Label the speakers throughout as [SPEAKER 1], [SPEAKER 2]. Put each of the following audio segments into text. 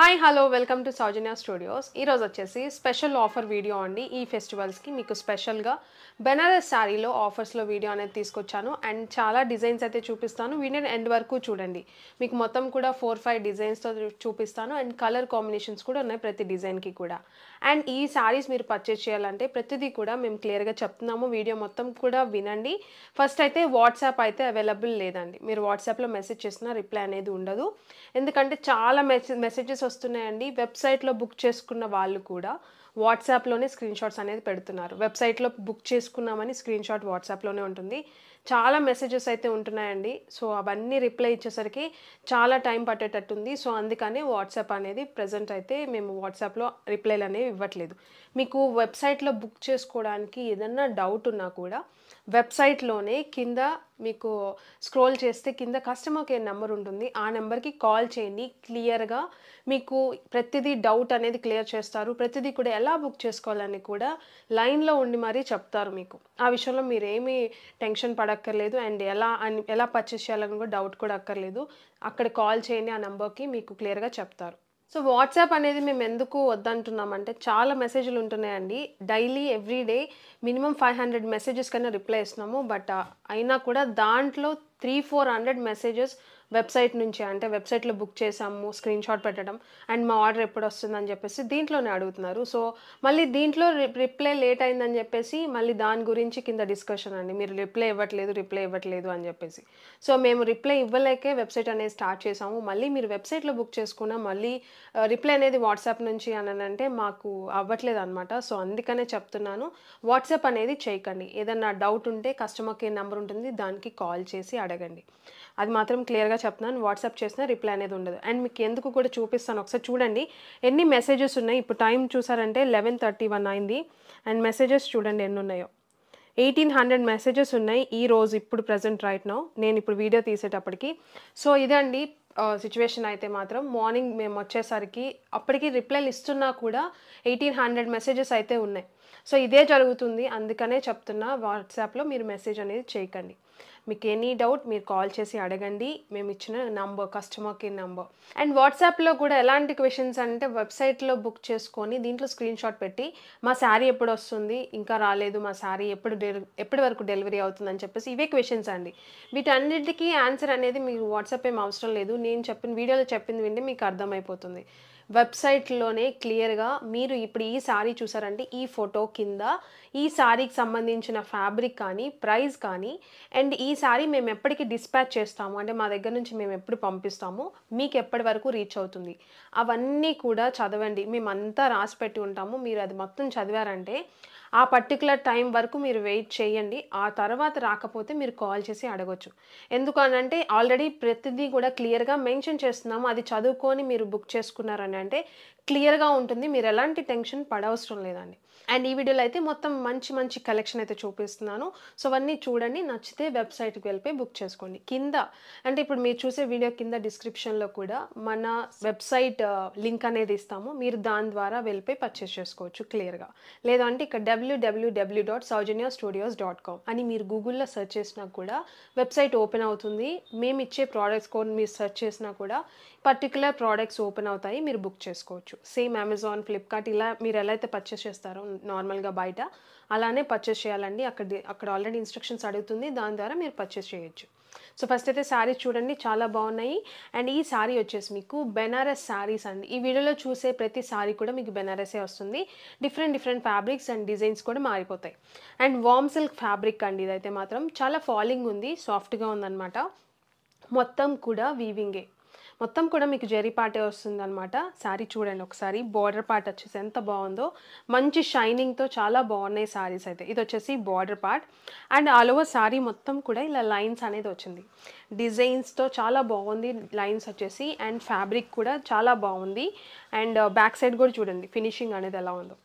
[SPEAKER 1] Hi hello welcome to Soujanya studios. ఈరోజు వచ్చేసి special offer video అండి. ఈ ఫెస్టివల్స్కి మీకు స్పెషల్గా బెనారస్ శారీలో ఆఫర్స్లో వీడియో అనేది తీసుకొచ్చాను. అండ్ చాలా డిజైన్స్ అయితే చూపిస్తాను. వీడియో ఎండ్ వరకు చూడండి. మీకు మొత్తం కూడా 4-5 డిజైన్స్తో చూపిస్తాను. అండ్ కలర్ కాంబినేషన్స్ కూడా ఉన్నాయి ప్రతి డిజైన్కి కూడా. అండ్ ఈ శారీస్ మీరు పర్చేస్ చేయాలంటే ప్రతిదీ కూడా మేము క్లియర్గా చెప్తున్నాము. వీడియో మొత్తం కూడా వినండి. ఫస్ట్ అయితే వాట్సాప్ అయితే అవైలబుల్ లేదండి. మీరు వాట్సాప్లో మెసేజ్ చేసినా రిప్లై అనేది ఉండదు. ఎందుకంటే చాలా మెసేజెస్ వస్తున్నాయండి. వెబ్సైట్లో బుక్ చేసుకున్న వాళ్ళు కూడా వాట్సాప్లోనే స్క్రీన్ షాట్స్ అనేది పెడుతున్నారు. వెబ్సైట్లో బుక్ చేసుకున్నామని స్క్రీన్ షాట్ వాట్సాప్లోనే ఉంటుంది. చాలా మెసేజెస్ అయితే ఉంటున్నాయండి. సో అవన్నీ రిప్లై ఇచ్చేసరికి చాలా టైం పట్టేటట్టుంది. సో అందుకనే వాట్సాప్ అనేది ప్రజెంట్ అయితే మేము వాట్సాప్లో రిప్లైలు అనేవి ఇవ్వట్లేదు. మీకు వెబ్సైట్లో బుక్ చేసుకోవడానికి ఏదన్నా డౌట్ ఉన్నా కూడా వెబ్సైట్లోనే కింద మీకు స్క్రోల్ చేస్తే కింద కస్టమర్ కేర్ నెంబర్ ఉంటుంది. ఆ నెంబర్కి కాల్ చేయండి. క్లియర్గా మీకు ప్రతిదీ డౌట్ అనేది క్లియర్ చేస్తారు. ప్రతిదీ కూడా ఎలా బుక్ చేసుకోవాలని కూడా లైన్లో ఉండి మరీ చెప్తారు మీకు. ఆ విషయంలో మీరేమీ టెన్షన్ పడక్కర్లేదు. అండ్ ఎలా పర్చేస్ చేయాలని కూడా డౌట్ కూడా అక్కర్లేదు. అక్కడ కాల్ చేయండి, ఆ నెంబర్కి మీకు క్లియర్గా చెప్తారు. సో వాట్సాప్ అనేది మేము ఎందుకు వద్దంటున్నామంటే చాలా మెసేజ్లు ఉంటున్నాయండి. డైలీ ఎవ్రీడే మినిమం 500 మెసేజెస్ కన్నా రిప్లై ఇస్తున్నాము. బట్ అయినా కూడా దాంట్లో 300-400 మెసేజెస్ వెబ్సైట్ నుంచి, అంటే వెబ్సైట్లో బుక్ చేసాము స్క్రీన్ షాట్ పెట్టడం అండ్ మా ఆర్డర్ ఎప్పుడు వస్తుందని చెప్పేసి దీంట్లోనే అడుగుతున్నారు. సో మళ్ళీ దీంట్లో రిప్లై లేట్ అయిందని చెప్పేసి మళ్ళీ దాని గురించి కింద డిస్కషన్ అండి. మీరు రిప్లై ఇవ్వట్లేదు అని చెప్పేసి. సో మేము రిప్లై ఇవ్వలేకే వెబ్సైట్ అనేది స్టార్ట్ చేసాము. మళ్ళీ మీరు వెబ్సైట్లో బుక్ చేసుకున్నా మళ్ళీ రిప్లై అనేది వాట్సాప్ నుంచి అని అంటే మాకు అవ్వట్లేదు అనమాట. సో అందుకనే చెప్తున్నాను, వాట్సాప్ అనేది చేయకండి. ఏదన్నా డౌట్ ఉంటే కస్టమర్ కేర్ నెంబర్ ఉంటుంది, దానికి కాల్ చేసి అడగండి. అది మాత్రం క్లియర్గా చెప్తున్నాను. వాట్సాప్ చేసినా రిప్లై అనేది ఉండదు. అండ్ మీకు ఎందుకు కూడా చూపిస్తాను, ఒకసారి చూడండి ఎన్ని మెసేజెస్ ఉన్నాయి. ఇప్పుడు టైం చూసారంటే 11:31 అయింది. అండ్ మెసేజెస్ చూడండి ఎన్ని ఉన్నాయో. 1800 మెసేజెస్ ఉన్నాయి ఈ రోజు, ఇప్పుడు ప్రజెంట్ రైట్ నౌ నేను ఇప్పుడు వీడియో తీసేటప్పటికి. సో ఇదండి సిచ్యువేషన్ అయితే మాత్రం. మార్నింగ్ మేము వచ్చేసరికి అప్పటికి రిప్లైలు ఇస్తున్నా కూడా 1800 మెసేజెస్ అయితే ఉన్నాయి. సో ఇదే జరుగుతుంది. అందుకనే చెప్తున్నా, వాట్సాప్లో మీరు మెసేజ్ అనేది చేయకండి. మీకు ఎనీ డౌట్ మీరు కాల్ చేసి అడగండి. మేము ఇచ్చిన number customer care number. And వాట్సాప్లో కూడా ఎలాంటి క్వశ్చన్స్ అంటే వెబ్సైట్లో బుక్ చేసుకొని దీంట్లో స్క్రీన్ షాట్ పెట్టి మా శారీ ఎప్పుడు వస్తుంది, ఇంకా రాలేదు, మా శారీ ఎప్పటి వరకు డెలివరీ అవుతుందని చెప్పేసి ఇవే క్వశ్చన్స్ అండి. వీటన్నిటికీ ఆన్సర్ అనేది మీకు వాట్సాప్ ఏం అవసరం లేదు. నేను చెప్పిన వీడియోలో చెప్పింది వింటే మీకు అర్థమైపోతుంది. వెబ్సైట్లోనే క్లియర్గా మీరు ఇప్పుడు ఈ శారీ చూసారంటే ఈ ఫోటో కింద ఈ శారీకి సంబంధించిన ఫ్యాబ్రిక్ కానీ ప్రైస్ కానీ అండ్ ఈ శారీ మేము ఎప్పటికి డిస్పాచ్ చేస్తాము, అంటే మా దగ్గర నుంచి మేము ఎప్పుడు పంపిస్తాము, మీకు ఎప్పటి వరకు రీచ్ అవుతుంది, అవన్నీ కూడా చదవండి. మేమంతా రాసి పెట్టి ఉంటాము. మీరు అది మొత్తం చదివారంటే ఆ పర్టికులర్ టైం వరకు మీరు వెయిట్ చేయండి. ఆ తర్వాత రాకపోతే మీరు కాల్ చేసి అడగొచ్చు. ఎందుకనంటే ఆల్రెడీ ప్రతిదీ కూడా క్లియర్గా మెన్షన్ చేస్తున్నాము. అది చదువుకొని మీరు బుక్ చేసుకున్నారని అంటే క్లియర్గా ఉంటుంది. మీరు ఎలాంటి టెన్షన్ పడవసరం లేదండి. అండ్ ఈ వీడియోలో అయితే మొత్తం మంచి కలెక్షన్ అయితే చూపిస్తున్నాను. సో అవన్నీ చూడండి, నచ్చితే వెబ్సైట్కి వెళ్ళిపోయి బుక్ చేసుకోండి. కింద అంటే ఇప్పుడు మీరు చూసే వీడియో కింద డిస్క్రిప్షన్లో కూడా మన వెబ్సైట్ లింక్ అనేది ఇస్తాము. మీరు దాని ద్వారా వెళ్ళిపోయి పర్చేస్ చేసుకోవచ్చు క్లియర్గా. లేదంటే ఇక్కడ www.saujanya-studios.com అని మీరు గూగుల్లో సెర్చ్ చేసినా కూడా వెబ్సైట్ ఓపెన్ అవుతుంది. మేము ఇచ్చే ప్రోడక్ట్స్ కోడ్ మీరు సెర్చ్ చేసినా కూడా పర్టికులర్ ప్రోడక్ట్స్ ఓపెన్ అవుతాయి, మీరు బుక్ చేసుకోవచ్చు. సేమ్ అమెజాన్, ఫ్లిప్కార్ట్ ఇలా మీరు ఎలా అయితే పర్చేస్ చేస్తారో నార్మల్గా బయట అలానే పర్చేస్ చేయాలండి. అక్కడ ఆల్రెడీ ఇన్స్ట్రక్షన్స్ అడుగుతుంది, దాని ద్వారా మీరు పర్చేస్ చేయొచ్చు. సో ఫస్ట్ అయితే శారీస్ చూడండి, చాలా బాగున్నాయి. అండ్ ఈ శారీ వచ్చేసి మీకు బెనారస్ శారీస్ అండి. ఈ వీడియోలో చూసే ప్రతి శారీ కూడా మీకు బెనారసే వస్తుంది. డిఫరెంట్ ఫ్యాబ్రిక్స్ అండ్ డిజైన్స్ కూడా మారిపోతాయి. అండ్ వామ్ సిల్క్ ఫ్యాబ్రిక్ అండి. ఇదైతే మాత్రం చాలా ఫాలింగ్ ఉంది, సాఫ్ట్గా ఉందన్నమాట. మొత్తం కూడా వీవింగే, మొత్తం కూడా మీకు జరీ పార్టే వస్తుందన్నమాట. శారీ చూడండి ఒకసారి, బార్డర్ పార్ట్ వచ్చేసి ఎంత బాగుందో, మంచి షైనింగ్తో చాలా బాగున్నాయి శారీస్ అయితే. ఇది వచ్చేసి border part and all over sari మొత్తం కూడా ఇలా లైన్స్ అనేది వచ్చింది. డిజైన్స్తో చాలా బాగుంది లైన్స్ వచ్చేసి. అండ్ ఫ్యాబ్రిక్ కూడా చాలా బాగుంది. అండ్ బ్యాక్ సైడ్ కూడా చూడండి ఫినిషింగ్ అనేది ఎలా ఉందో,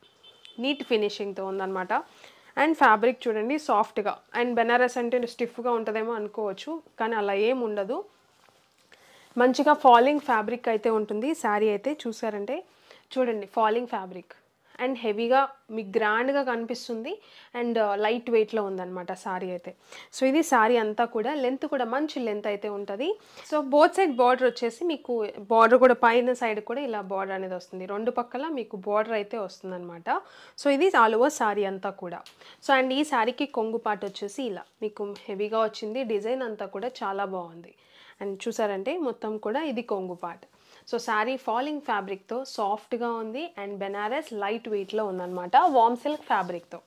[SPEAKER 1] నీట్ ఫినిషింగ్తో ఉందన్నమాట. అండ్ ఫ్యాబ్రిక్ చూడండి సాఫ్ట్గా. అండ్ బెనారస్ అంటే స్టిఫ్గా ఉంటుందేమో అనుకోవచ్చు, కానీ అలా ఏం ఉండదు. మంచిగా ఫాలింగ్ ఫ్యాబ్రిక్ అయితే ఉంటుంది. శారీ అయితే చూసారంటే చూడండి, ఫాలింగ్ ఫ్యాబ్రిక్ అండ్ హెవీగా మీకు గ్రాండ్గా కనిపిస్తుంది అండ్ లైట్ వెయిట్లో ఉందన్నమాట సారీ అయితే. సో ఇది సారీ అంతా కూడా లెంత్ కూడా మంచి లెంత్ అయితే ఉంటుంది. సో బోత్ సైడ్ బార్డర్ వచ్చేసి మీకు బార్డర్ కూడా పైన సైడ్ కూడా ఇలా బార్డర్ అనేది వస్తుంది, రెండు పక్కల మీకు బార్డర్ అయితే వస్తుందన్నమాట. సో ఇది ఆల్ ఓవర్ సారీ అంతా కూడా. సో అండ్ ఈ సారీకి కొంగు పార్ట్ వచ్చేసి ఇలా మీకు హెవీగా వచ్చింది, డిజైన్ అంతా కూడా చాలా బాగుంది. అండ్ చూసారంటే మొత్తం కూడా ఇది కొంగు పార్ట్. సో శారీ ఫాలింగ్ ఫ్యాబ్రిక్తో సాఫ్ట్గా ఉంది అండ్ బెనారస్ లైట్ వెయిట్లో ఉందన్నమాట, వామ్ సిల్క్ ఫ్యాబ్రిక్తో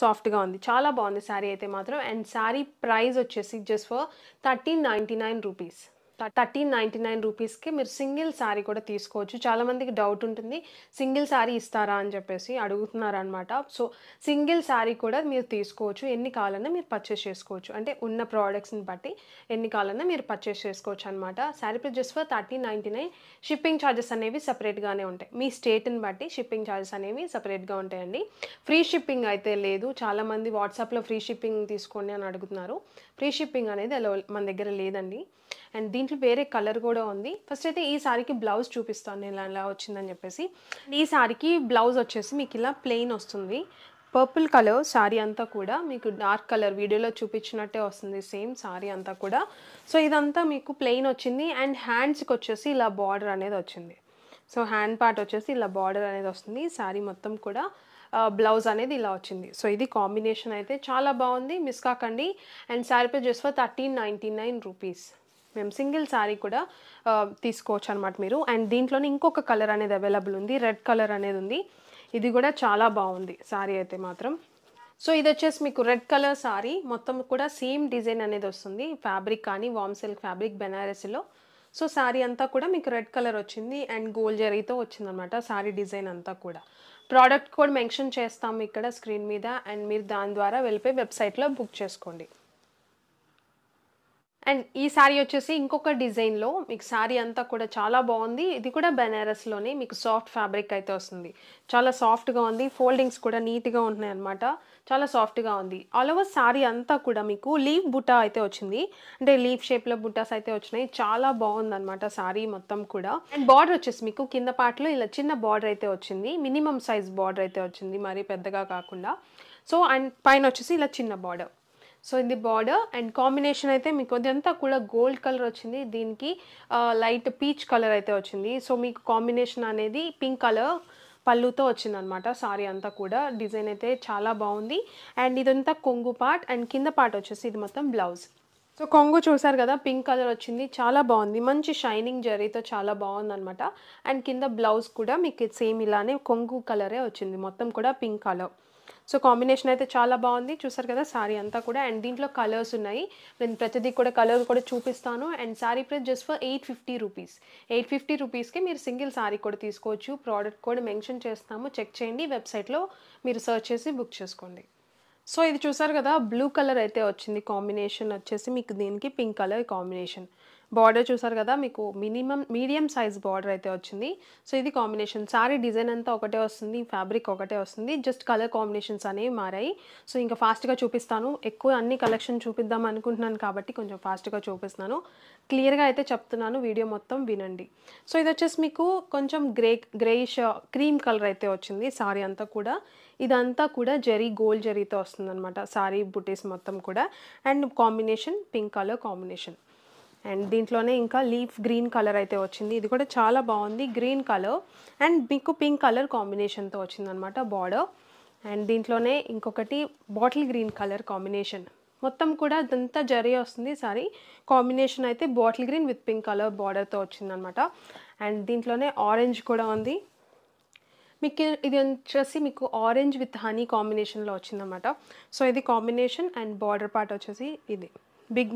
[SPEAKER 1] సాఫ్ట్గా ఉంది, చాలా బాగుంది శారీ అయితే మాత్రం. అండ్ శారీ ప్రైస్ వచ్చేసి జస్ట్ ఫర్ 1399 రూపీస్. 1399 రూపీస్కి మీరు సింగిల్ శారీ కూడా తీసుకోవచ్చు. చాలామందికి డౌట్ ఉంటుంది సింగిల్ శారీ ఇస్తారా అని చెప్పేసి అడుగుతున్నారనమాట. సో సింగిల్ శారీ కూడా మీరు తీసుకోవచ్చు, ఎన్ని కావాలన్నా మీరు పర్చేస్ చేసుకోవచ్చు, అంటే ఉన్న ప్రోడక్ట్స్ని బట్టి ఎన్ని కావాలన్నా మీరు పర్చేస్ చేసుకోవచ్చు అనమాట. Sari price just for 1399. Shipping charges అనేవి సపరేట్గానే ఉంటాయి, మీ స్టేట్ని బట్టి షిప్పింగ్ ఛార్జెస్ అనేవి సపరేట్గా ఉంటాయండి. ఫ్రీ షిప్పింగ్ అయితే లేదు, చాలామంది వాట్సాప్లో ఫ్రీ షిప్పింగ్ తీసుకోండి అని అడుగుతున్నారు. ఫ్రీ షిప్పింగ్ అనేది అలా మన దగ్గర లేదండి. అండ్ దీంట్లో వేరే కలర్ కూడా ఉంది. ఫస్ట్ అయితే ఈ సారీకి బ్లౌజ్ చూపిస్తాను నేను ఎలా వచ్చిందని చెప్పేసి. ఈ సారీకి బ్లౌజ్ వచ్చేసి మీకు ఇలా ప్లెయిన్ వస్తుంది, పర్పుల్ కలర్ సారీ అంతా కూడా మీకు డార్క్ కలర్ వీడియోలో చూపించినట్టే వస్తుంది సేమ్ సారీ అంతా కూడా. సో ఇదంతా మీకు ప్లెయిన్ వచ్చింది అండ్ హ్యాండ్స్కి వచ్చేసి ఇలా బార్డర్ అనేది వచ్చింది. సో హ్యాండ్ పార్ట్ వచ్చేసి ఇలా బార్డర్ అనేది వస్తుంది, సారీ మొత్తం కూడా బ్లౌజ్ అనేది ఇలా వచ్చింది. సో ఇది కాంబినేషన్ అయితే చాలా బాగుంది, మిస్ కాకండి. And sorry pay just for 1399 rupees. మేము సింగిల్ శారీ కూడా తీసుకోవచ్చు అనమాట మీరు. అండ్ దీంట్లోనే ఇంకొక కలర్ అనేది అవైలబుల్ ఉంది, రెడ్ కలర్ అనేది ఉంది, ఇది కూడా చాలా బాగుంది శారీ అయితే మాత్రం. సో ఇది వచ్చేసి మీకు రెడ్ కలర్ శారీ, మొత్తం కూడా సేమ్ డిజైన్ అనేది వస్తుంది, ఫ్యాబ్రిక్ కానీ వామ్ సిల్క్ ఫ్యాబ్రిక్ బెనారసీలో. సో శారీ అంతా కూడా మీకు రెడ్ కలర్ వచ్చింది అండ్ గోల్డ్ జరీతో వచ్చిందనమాట శారీ డిజైన్ అంతా కూడా. ప్రోడక్ట్ కోడ్ మెన్షన్ చేస్తాము ఇక్కడ స్క్రీన్ మీద, అండ్ మీరు దాని ద్వారా వెళ్ళిపోయి వెబ్సైట్లో బుక్ చేసుకోండి. అండ్ ఈ శారీ వచ్చేసి ఇంకొక డిజైన్లో మీకు శారీ అంతా కూడా చాలా బాగుంది, ఇది కూడా బెనారస్లోనే మీకు సాఫ్ట్ ఫ్యాబ్రిక్ అయితే వస్తుంది, చాలా సాఫ్ట్గా ఉంది, ఫోల్డింగ్స్ కూడా నీట్గా ఉంటున్నాయి అనమాట, చాలా సాఫ్ట్గా ఉంది. ఆల్ ఓవర్ శారీ అంతా కూడా మీకు లీఫ్ బుట్టా అయితే వచ్చింది, అంటే లీఫ్ షేప్లో బుట్టాస్ అయితే వచ్చినాయి, చాలా బాగుంది అనమాట శారీ మొత్తం కూడా. అండ్ బార్డర్ వచ్చేసి మీకు కింద పార్ట్లో ఇలా చిన్న బార్డర్ అయితే వచ్చింది, మినిమం సైజ్ బార్డర్ అయితే వచ్చింది, మరీ పెద్దగా కాకుండా. సో అండ్ పైన వచ్చేసి ఇలా చిన్న బార్డర్. సో ఇది బార్డర్ అండ్ కాంబినేషన్ అయితే మీకు ఇదంతా కూడా గోల్డ్ కలర్ వచ్చింది, దీనికి లైట్ పీచ్ కలర్ అయితే వచ్చింది. సో మీకు కాంబినేషన్ అనేది పింక్ కలర్ పళ్ళుతో వచ్చిందనమాట సారీ అంతా కూడా. డిజైన్ అయితే చాలా బాగుంది. అండ్ ఇదంతా కొంగు పార్ట్ అండ్ కింద పార్ట్ వచ్చేసి ఇది మొత్తం బ్లౌజ్. సో కొంగు చూసారు కదా, పింక్ కలర్ వచ్చింది, చాలా బాగుంది, మంచి షైనింగ్ జరీతో చాలా బాగుంది అనమాట. అండ్ కింద బ్లౌజ్ కూడా మీకు సేమ్ ఇలానే కొంగు కలరే వచ్చింది, మొత్తం కూడా పింక్ కలర్. సో కాంబినేషన్ అయితే చాలా బాగుంది, చూసారు కదా సారీ అంతా కూడా. అండ్ దీంట్లో కలర్స్ ఉన్నాయి, నేను ప్రతిదీ కూడా కలర్ కూడా చూపిస్తాను. And sorry price just for 850 rupees. 850 రూపీస్కి మీరు సింగిల్ సారీ కూడా తీసుకోవచ్చు, ప్రోడక్ట్ కూడా మెన్షన్ చేస్తాము, చెక్ చేయండి, వెబ్సైట్లో మీరు సర్చ్ చేసి బుక్ చేసుకోండి. సో ఇది చూసారు కదా, బ్లూ కలర్ అయితే వచ్చింది, కాంబినేషన్ వచ్చేసి మీకు దీనికి పింక్ కలర్ కాంబినేషన్. బార్డర్ చూసారు కదా, మీకు మీడియం సైజ్ బార్డర్ అయితే వచ్చింది. సో ఇది కాంబినేషన్, సారీ డిజైన్ అంతా ఒకటే వస్తుంది, ఫ్యాబ్రిక్ ఒకటే వస్తుంది, జస్ట్ కలర్ కాంబినేషన్స్ అనేవి మారాయి. సో ఇంకా ఫాస్ట్గా చూపిస్తాను, ఎక్కువ అన్ని కలెక్షన్ చూపిద్దాం అనుకుంటున్నాను కాబట్టి కొంచెం ఫాస్ట్గా చూపిస్తున్నాను, క్లియర్గా అయితే చెప్తున్నాను, వీడియో మొత్తం వినండి. సో ఇది వచ్చేసి మీకు కొంచెం గ్రేయిష్ క్రీమ్ కలర్ అయితే వచ్చింది సారీ అంతా కూడా. ఇదంతా కూడా జరీ గోల్డ్ జరీతో వస్తుందన్నమాట సారీ బుటీస్ మొత్తం కూడా. And combination pink colour combination. And దీంట్లోనే ఇంకా లీఫ్ గ్రీన్ కలర్ అయితే వచ్చింది, ఇది కూడా చాలా బాగుంది, గ్రీన్ కలర్ అండ్ మీకు పింక్ కలర్ కాంబినేషన్తో వచ్చిందనమాట బార్డర్. అండ్ దీంట్లోనే ఇంకొకటి బాటిల్ గ్రీన్ కలర్ కాంబినేషన్, మొత్తం కూడా ఇదంతా జరీ వస్తుంది సారీ కాంబినేషన్ అయితే bottle green with pink colour బార్డర్తో వచ్చిందనమాట. అండ్ దీంట్లోనే ఆరెంజ్ కూడా ఉంది, మీకు ఇది వచ్చేసి మీకు ఆరెంజ్ విత్ హనీ కాంబినేషన్లో వచ్చిందన్నమాట. సో ఇది కాంబినేషన్ అండ్ బార్డర్ పార్ట్ వచ్చేసి ఇది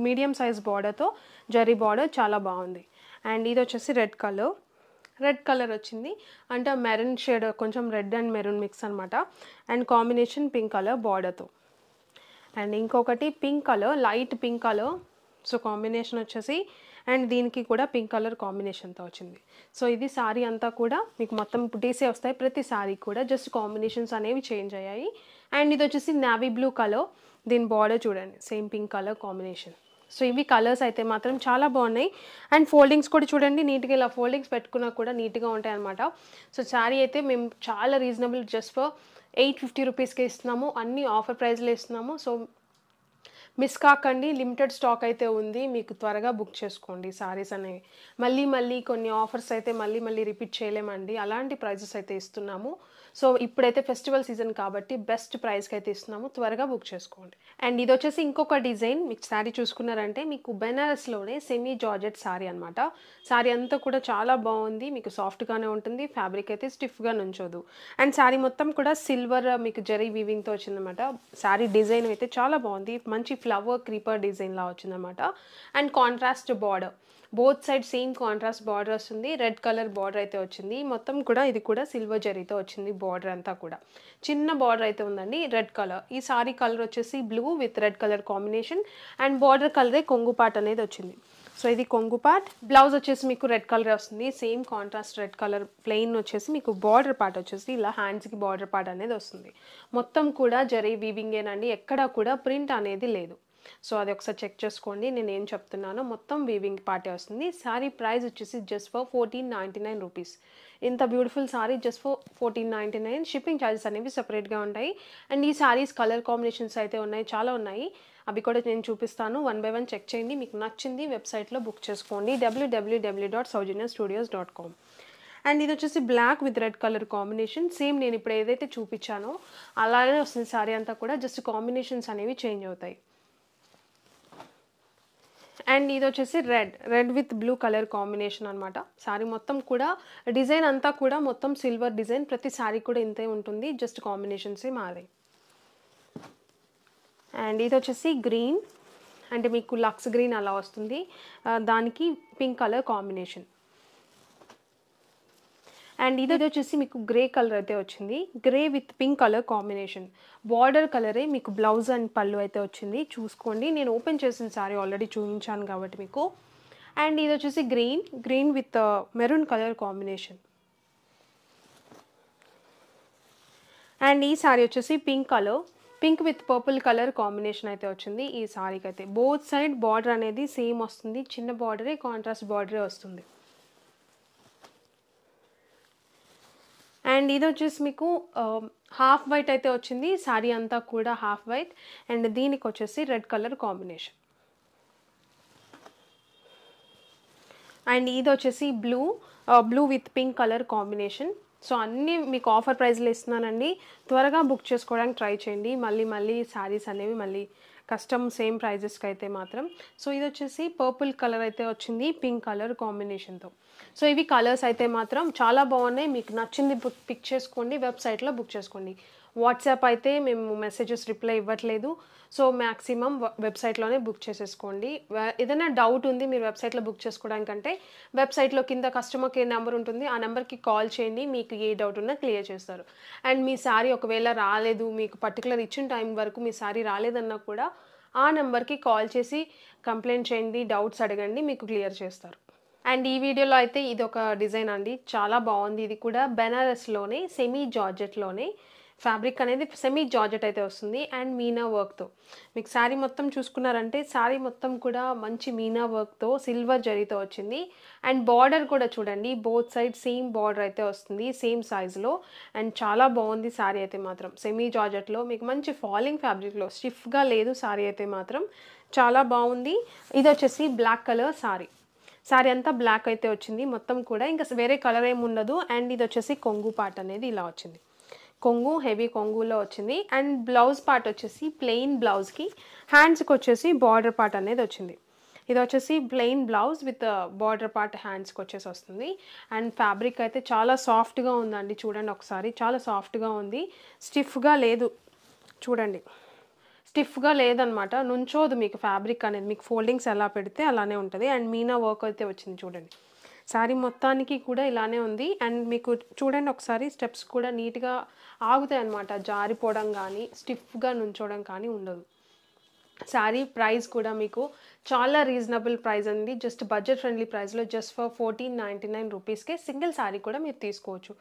[SPEAKER 1] మీడియం సైజ్ బార్డర్తో జరీ బార్డర్, చాలా బాగుంది. అండ్ ఇది వచ్చేసి రెడ్ కలర్ వచ్చింది, అంటే మెరూన్ షేడ్, కొంచెం రెడ్ అండ్ మెరూన్ మిక్స్ అనమాట. అండ్ కాంబినేషన్ పింక్ కలర్ బార్డర్తో. అండ్ ఇంకొకటి pink colour, light pink colour, so combination వచ్చేసి అండ్ దీనికి కూడా పింక్ కలర్ కాంబినేషన్తో వచ్చింది. సో ఇది సారీ అంతా కూడా మీకు మొత్తం బుటీసే వస్తాయి, ప్రతి సారీ కూడా జస్ట్ కాంబినేషన్స్ అనేవి చేంజ్ అయ్యాయి. అండ్ ఇది వచ్చేసి నావీ బ్లూ కలర్, దీని బార్డర్ చూడండి same pink colour combination, so ఇవి కలర్స్ అయితే మాత్రం చాలా బాగున్నాయి. అండ్ ఫోల్డింగ్స్ కూడా చూడండి, నీట్గా ఇలా ఫోల్డింగ్స్ పెట్టుకున్నా కూడా నీట్గా ఉంటాయి అనమాట. సో శారీ అయితే మేము చాలా రీజనబుల్, జస్ట్ ఫర్ 850 రూపీస్కే ఇస్తున్నాము. అన్ని ఆఫర్ ప్రైస్లో ఇస్తున్నాము. సో మిస్ కాకండి, లిమిటెడ్ స్టాక్ అయితే ఉంది, మీకు త్వరగా బుక్ చేసుకోండి సారీస్ అనేవి. మళ్ళీ కొన్ని ఆఫర్స్ అయితే మళ్ళీ రిపీట్ చేయలేమండి, అలాంటి ప్రైజెస్ అయితే ఇస్తున్నాము. సో ఇప్పుడైతే ఫెస్టివల్ సీజన్ కాబట్టి బెస్ట్ ప్రైస్కి అయితే ఇస్తున్నాము, త్వరగా బుక్ చేసుకోండి. అండ్ ఇది వచ్చేసి ఇంకొక డిజైన్, మీకు శారీ చూసుకున్నారంటే మీకు బెనారస్లోనే సెమీ జార్జెట్ శారీ అనమాట. శారీ అంతా కూడా చాలా బాగుంది, మీకు సాఫ్ట్గానే ఉంటుంది, ఫ్యాబ్రిక్ అయితే స్టిఫ్గా నుంచోదు. అండ్ శారీ మొత్తం కూడా సిల్వర్ మీకు జరీ వీవింగ్తో వచ్చిందనమాట. శారీ డిజైన్ అయితే చాలా బాగుంది, మంచి ఫ్లవర్ క్రీపర్ డిజైన్లా వచ్చిందనమాట. And contrast border, both side same contrast border వస్తుంది, రెడ్ కలర్ బార్డర్ అయితే వచ్చింది. మొత్తం కూడా ఇది కూడా సిల్వర్ జరీతో వచ్చింది, బార్డర్ అంతా కూడా చిన్న బార్డర్ అయితే ఉందండి, రెడ్ కలర్. ఈ సారీ కలర్ వచ్చేసి blue with red colour combination. And border కలరే కొంగు పార్ట్ అనేది వచ్చింది. సో ఇది కొంగు పార్ట్. బ్లౌజ్ వచ్చేసి మీకు రెడ్ కలర్ వస్తుంది, same contrast red colour. Plain వచ్చేసి మీకు బార్డర్ పార్ట్ వచ్చేసి ఇలా హ్యాండ్స్కి బార్డర్ పార్ట్ అనేది వస్తుంది. మొత్తం కూడా జరీ వీవింగేనండి, ఎక్కడా కూడా ప్రింట్ అనేది లేదు. సో అది ఒకసారి చెక్ చేసుకోండి, నేను ఏం చెప్తున్నానో మొత్తం వీవింగ్ పార్టే వస్తుంది. శారీ ప్రైస్ వచ్చేసి జస్ట్ ఫర్ 1499 రూపీస్. ఇంత beautiful sorry just for 1499. Shipping charges అనేవి సెపరేట్గా ఉంటాయి. అండ్ ఈ సారీస్ కలర్ కాంబినేషన్స్ అయితే ఉన్నాయి, చాలా ఉన్నాయి, అవి కూడా నేను చూపిస్తాను. 1 by 1 చెక్ చేయండి, మీకు నచ్చింది వెబ్సైట్లో బుక్ చేసుకోండి, www.saujanya-studios.com. అండ్ ఇది వచ్చేసి black with red colour combination. Same నేను ఇప్పుడు ఏదైతే చూపించానో అలానే వస్తుంది సారీ అంతా కూడా, జస్ట్ కాంబినేషన్స్ అనేవి చేంజ్ అవుతాయి. అండ్ ఇది వచ్చేసి red with blue colour combination అనమాట. శారీ మొత్తం కూడా డిజైన్ అంతా కూడా మొత్తం సిల్వర్ డిజైన్, ప్రతి శారీ కూడా ఇంతే ఉంటుంది, జస్ట్ కాంబినేషన్సే మారాయి. అండ్ ఇది వచ్చేసి గ్రీన్, అంటే మీకు లక్స్ గ్రీన్ అలా వస్తుంది, దానికి పింక్ కలర్ కాంబినేషన్. అండ్ ఇది వచ్చేసి మీకు గ్రే కలర్ అయితే వచ్చింది, grey with pink colour combination. Border కలరే మీకు బ్లౌజ్ అండ్ పళ్ళు అయితే వచ్చింది, చూసుకోండి. నేను ఓపెన్ చేసిన సారీ ఆల్రెడీ చూపించాను కాబట్టి మీకు. అండ్ ఇది వచ్చేసి green with maroon colour combination. And ఈ సారీ వచ్చేసి pink with purple colour combination అయితే వచ్చింది ఈ సారీకి అయితే. బోత్ సైడ్ బార్డర్ అనేది సేమ్ వస్తుంది, చిన్న బార్డరే, కాంట్రాస్ట్ బార్డరే వస్తుంది. అండ్ ఇది వచ్చేసి మీకు హాఫ్ వైట్ అయితే వచ్చింది, శారీ అంతా కూడా హాఫ్ వైట్. అండ్ దీనికి వచ్చేసి రెడ్ కలర్ కాంబినేషన్. అండ్ ఇది వచ్చేసి blue with pink colour combination. So అన్నీ మీకు ఆఫర్ ప్రైస్లో ఇస్తున్నానండి, త్వరగా బుక్ చేసుకోవడానికి ట్రై చేయండి. మళ్ళీ శారీస్ అనేవి మళ్ళీ కస్టమ్ సేమ్ ప్రైజెస్కి అయితే మాత్రం. సో ఇది వచ్చేసి పర్పుల్ కలర్ అయితే వచ్చింది పింక్ కలర్ కాంబినేషన్తో. సో ఇవి కలర్స్ అయితే మాత్రం చాలా బాగున్నాయి, మీకు నచ్చింది పిక్ చేసుకోండి, వెబ్సైట్లో బుక్ చేసుకోండి. వాట్సాప్ అయితే మేము మెసేజెస్ రిప్లై ఇవ్వట్లేదు, సో మ్యాక్సిమం వెబ్సైట్లోనే బుక్ చేసేసుకోండి. ఏదైనా డౌట్ ఉంది మీరు వెబ్సైట్లో బుక్ చేసుకోవడానికంటే వెబ్సైట్లో కింద కస్టమర్ కేర్ నెంబర్ ఉంటుంది, ఆ నెంబర్కి కాల్ చేయండి, మీకు ఏ డౌట్ ఉన్నా క్లియర్ చేస్తారు. అండ్ మీ శారీ ఒకవేళ రాలేదు, మీకు పర్టికులర్ ఇచ్చిన టైం వరకు మీ శారీ రాలేదన్నా కూడా ఆ నెంబర్కి కాల్ చేసి కంప్లైంట్ చేయండి, డౌట్స్ అడగండి, మీకు క్లియర్ చేస్తారు. అండ్ ఈ వీడియోలో అయితే ఇది ఒక డిజైన్ అండి, చాలా బాగుంది. ఇది కూడా బెనారస్లోనే సెమీ జార్జెట్లోనే ఫ్యాబ్రిక్ అనేది సెమీ జార్జెట్ అయితే వస్తుంది అండ్ మీనా వర్క్తో. మీకు శారీ మొత్తం చూసుకున్నారంటే శారీ మొత్తం కూడా మంచి మీనా వర్క్తో సిల్వర్ జరీతో వచ్చింది. అండ్ బార్డర్ కూడా చూడండి, బోత్ సైడ్ సేమ్ బార్డర్ అయితే వస్తుంది, సేమ్ సైజులో. అండ్ చాలా బాగుంది శారీ అయితే మాత్రం, సెమీ జార్జెట్లో మీకు మంచి ఫాలింగ్ ఫ్యాబ్రిక్లో, స్టిఫ్గా లేదు శారీ అయితే మాత్రం, చాలా బాగుంది. ఇది వచ్చేసి బ్లాక్ కలర్ శారీ అంతా బ్లాక్ అయితే వచ్చింది మొత్తం కూడా, ఇంకా వేరే కలర్ ఏమి ఉండదు. అండ్ ఇది వచ్చేసి కొంగు పార్ట్ అనేది ఇలా వచ్చింది, కొంగు హెవీ కొంగులో వచ్చింది. అండ్ బ్లౌజ్ పార్ట్ వచ్చేసి ప్లెయిన్ బ్లౌజ్కి హ్యాండ్స్కి వచ్చేసి బార్డర్ పార్ట్ అనేది వచ్చింది. ఇది వచ్చేసి plain blouse with border part హ్యాండ్స్కి వచ్చేసి వస్తుంది. అండ్ ఫ్యాబ్రిక్ అయితే చాలా సాఫ్ట్గా ఉందండి, చూడండి ఒకసారి, చాలా సాఫ్ట్గా ఉంది, స్టిఫ్గా లేదు, చూడండి స్టిఫ్గా లేదనమాట, నుంచోదు మీకు ఫ్యాబ్రిక్ అనేది, మీకు ఫోల్డింగ్స్ ఎలా పెడితే అలానే ఉంటుంది. అండ్ మీనా వర్క్ అయితే వచ్చింది చూడండి, శారీ మొత్తానికి కూడా ఇలానే ఉంది. అండ్ మీకు చూడండి ఒకసారి, స్టెప్స్ కూడా నీట్గా ఆగుతాయి అన్నమాట, జారిపోవడం కానీ స్టిఫ్గా నుంచోవడం కానీ ఉండదు. శారీ ప్రైస్ కూడా మీకు చాలా రీజనబుల్ ప్రైస్ అండి. జస్ట్ బడ్జెట్ ఫ్రెండ్లీ ప్రైస్లో జస్ట్ ఫర్ 1499 రూపీస్కే సింగిల్ శారీ కూడా మీరు తీసుకోవచ్చు.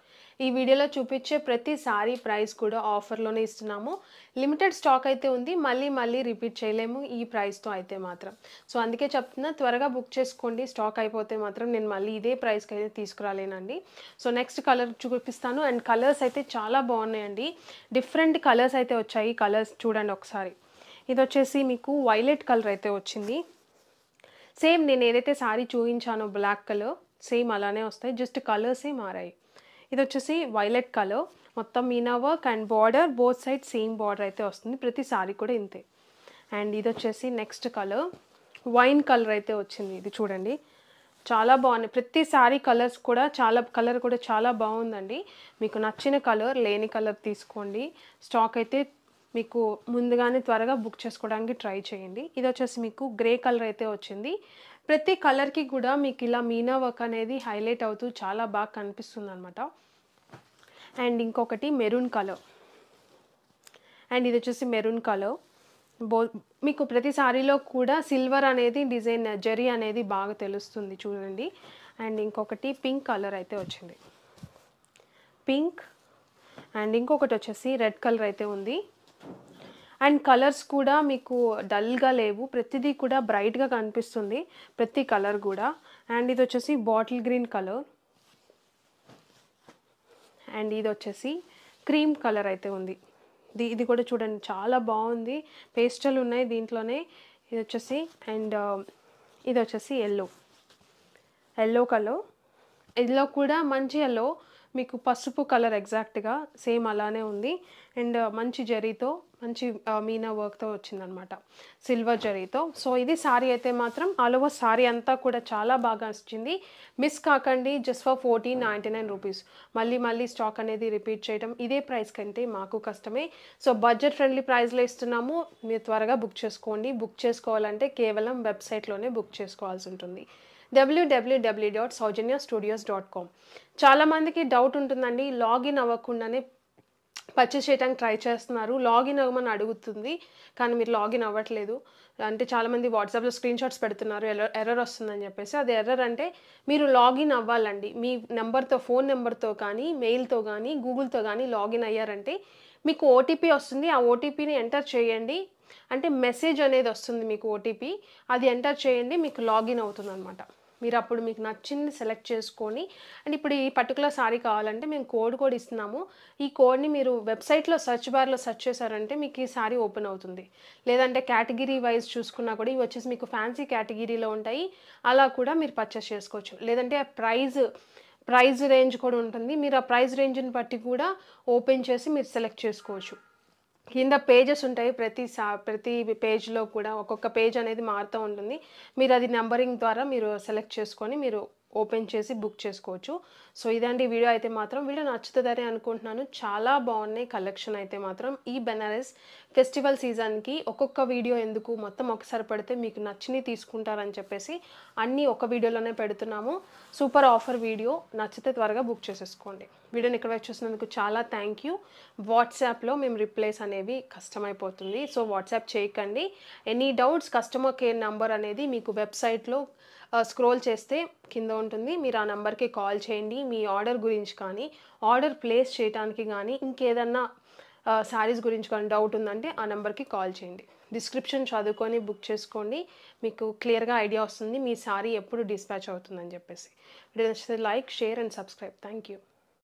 [SPEAKER 1] ఈ వీడియోలో చూపించే ప్రతి శారీ ప్రైస్ కూడా ఆఫర్లోనే ఇస్తున్నాము. లిమిటెడ్ స్టాక్ అయితే ఉంది, మళ్ళీ రిపీట్ చేయలేము ఈ ప్రైస్తో అయితే మాత్రం. సో అందుకే చెప్తున్నా, త్వరగా బుక్ చేసుకోండి. స్టాక్ అయిపోతే మాత్రం నేను మళ్ళీ ఇదే ప్రైస్కి అయితే తీసుకురాలేనండి. సో నెక్స్ట్ కలర్ చూపిస్తాను. అండ్ కలర్స్ అయితే చాలా బాగున్నాయండి. డిఫరెంట్ కలర్స్ అయితే వచ్చాయి. కలర్స్ చూడండి ఒకసారి. ఇది వచ్చేసి మీకు వైలెట్ కలర్ అయితే వచ్చింది. సేమ్ నేను ఏదైతే శారీ చూపించానో బ్లాక్ కలర్ సేమ్ అలానే వస్తాయి, జస్ట్ కలర్సే మారాయి. ఇది వచ్చేసి వైలెట్ కలర్, మొత్తం Meena work and border both side same border అయితే వస్తుంది. ప్రతి శారీ కూడా ఇంతే. అండ్ ఇది వచ్చేసి నెక్స్ట్ కలర్ వైన్ కలర్ అయితే వచ్చింది. ఇది చూడండి చాలా బాగున్నాయి. ప్రతి శారీ కలర్స్ కూడా కలర్ కూడా చాలా బాగుందండి. మీకు నచ్చిన కలర్, లేని కలర్ తీసుకోండి. స్టాక్ అయితే మీకు ముందుగానే త్వరగా బుక్ చేసుకోవడానికి ట్రై చేయండి. ఇది వచ్చేసి మీకు గ్రే కలర్ అయితే వచ్చింది. ప్రతి కలర్కి కూడా మీకు ఇలా మీనా వర్క్ అనేది హైలైట్ అవుతూ చాలా బాగా కనిపిస్తుంది అనమాట. అండ్ ఇంకొకటి మెరూన్ కలర్, అండ్ ఇది వచ్చేసి మెరూన్ కలర్. మీకు ప్రతి శారీలో కూడా సిల్వర్ అనేది డిజైన్ జరీ అనేది బాగా తెలుస్తుంది చూడండి. అండ్ ఇంకొకటి పింక్ కలర్ అయితే వచ్చింది, పింక్. అండ్ ఇంకొకటి వచ్చేసి రెడ్ కలర్ అయితే ఉంది. అండ్ కలర్స్ కూడా మీకు డల్గా లేవు, ప్రతిదీ కూడా బ్రైట్గా కనిపిస్తుంది ప్రతి కలర్ కూడా. అండ్ ఇది వచ్చేసి బాటిల్ గ్రీన్ కలర్. అండ్ ఇది వచ్చేసి క్రీమ్ కలర్ అయితే ఉంది. ఇది కూడా చూడండి చాలా బాగుంది. పేస్టల్ ఉన్నాయి దీంట్లోనే. ఇది వచ్చేసి అండ్ ఇది వచ్చేసి ఎల్లో కలర్. ఇదిలో కూడా మంచి ఎల్లో, మీకు పసుపు కలర్ ఎగ్జాక్ట్గా సేమ్ అలానే ఉంది. అండ్ మంచి జరీతో, మంచి మీనా వర్క్తో వచ్చిందనమాట, సిల్వర్ జరీతో. సో ఇది శారీ అయితే మాత్రం ఆల్ ఓవర్ శారీ అంతా కూడా చాలా బాగా వచ్చింది. మిస్ కాకండి. Just for 1499 rupees. మళ్ళీ స్టాక్ అనేది రిపీట్ చేయడం ఇదే ప్రైస్ కంటే మాకు కష్టమే. సో బడ్జెట్ ఫ్రెండ్లీ ప్రైస్లో ఇస్తున్నాము. మీరు త్వరగా బుక్ చేసుకోండి. బుక్ చేసుకోవాలంటే కేవలం వెబ్సైట్లోనే బుక్ చేసుకోవాల్సి ఉంటుంది, www.saujanya-studios.com. చాలామందికి డౌట్ ఉంటుందండి, లాగిన్ అవ్వకుండానే పర్చేస్ చేయడానికి ట్రై చేస్తున్నారు, లాగిన్ అవ్వమని అడుగుతుంది కానీ మీరు లాగిన్ అవ్వట్లేదు. అంటే చాలామంది వాట్సాప్లో స్క్రీన్ షాట్స్ పెడుతున్నారు ఎర్రర్ వస్తుందని చెప్పేసి. అది ఎర్రర్ అంటే మీరు లాగిన్ అవ్వాలండి. మీ నెంబర్తో, ఫోన్ నెంబర్తో కానీ, మెయిల్తో కానీ, గూగుల్తో కానీ లాగిన్ అయ్యారంటే మీకు ఓటీపీ వస్తుంది. ఆ ఓటీపీని ఎంటర్ చేయండి. అంటే మెసేజ్ అనేది వస్తుంది మీకు ఓటీపీ, అది ఎంటర్ చేయండి, మీకు లాగిన్ అవుతుంది అనమాట. మీరు అప్పుడు మీకు నచ్చింది సెలెక్ట్ చేసుకొని, అండ్ ఇప్పుడు ఈ పర్టికులర్ శారీ కావాలంటే మేము కోడ్ కూడా ఇస్తున్నాము. ఈ కోడ్ని మీరు వెబ్సైట్లో సెర్చ్ బార్లో సెర్చ్ చేశారంటే మీకు ఈ శారీ ఓపెన్ అవుతుంది. లేదంటే కేటగిరీ వైజ్ చూసుకున్నా కూడా ఇవి వచ్చేసి మీకు ఫ్యాన్సీ కేటగిరీలో ఉంటాయి, అలా కూడా మీరు పర్చేస్ చేసుకోవచ్చు. లేదంటే ప్రైజ్ రేంజ్ కూడా ఉంటుంది. మీరు ఆ ప్రైజ్ రేంజ్ని బట్టి కూడా ఓపెన్ చేసి మీరు సెలెక్ట్ చేసుకోవచ్చు. కింద పేజెస్ ఉంటాయి, ప్రతి పేజ్లో కూడా ఒక్కొక్క పేజ్ అనేది మారుతూ ఉంటుంది. మీరు అది నెంబరింగ్ ద్వారా మీరు సెలెక్ట్ చేసుకొని మీరు ఓపెన్ చేసి బుక్ చేసుకోవచ్చు. సో ఇదండి వీడియో అయితే మాత్రం. వీడియో నచ్చుతుందని అనుకుంటున్నాను. చాలా బాగున్నాయి కలెక్షన్ అయితే మాత్రం. ఈ బెనారస్ ఫెస్టివల్ సీజన్కి ఒక్కొక్క వీడియో ఎందుకు, మొత్తం ఒకసారి పెడితే మీకు నచ్చిని తీసుకుంటారని చెప్పేసి అన్నీ ఒక వీడియోలోనే పెడుతున్నాము. సూపర్ ఆఫర్ వీడియో, నచ్చితే త్వరగా బుక్ చేసేసుకోండి. వీడియోని ఇక్కడ చూసినందుకు చాలా థ్యాంక్ యూ. వాట్సాప్లో మేము రిప్లైస్ అనేవి కష్టమైపోతుంది, సో వాట్సాప్ చేయకండి. Any doubts customer care number అనేది మీకు వెబ్సైట్లో స్క్రోల్ చేస్తే కింద ఉంటుంది. మీరు ఆ నెంబర్కి కాల్ చేయండి. మీ ఆర్డర్ గురించి కానీ, ఆర్డర్ ప్లేస్ చేయడానికి కానీ, ఇంకేదన్నా శారీస్ గురించి కానీ డౌట్ ఉందంటే ఆ నెంబర్కి కాల్ చేయండి. డిస్క్రిప్షన్ చదువుకొని బుక్ చేసుకోండి, మీకు క్లియర్గా ఐడియా వస్తుంది మీ శారీ ఎప్పుడు డిస్పాచ్ అవుతుందని చెప్పేసి. వీడియో నచ్చితే like, share and subscribe. Thank you.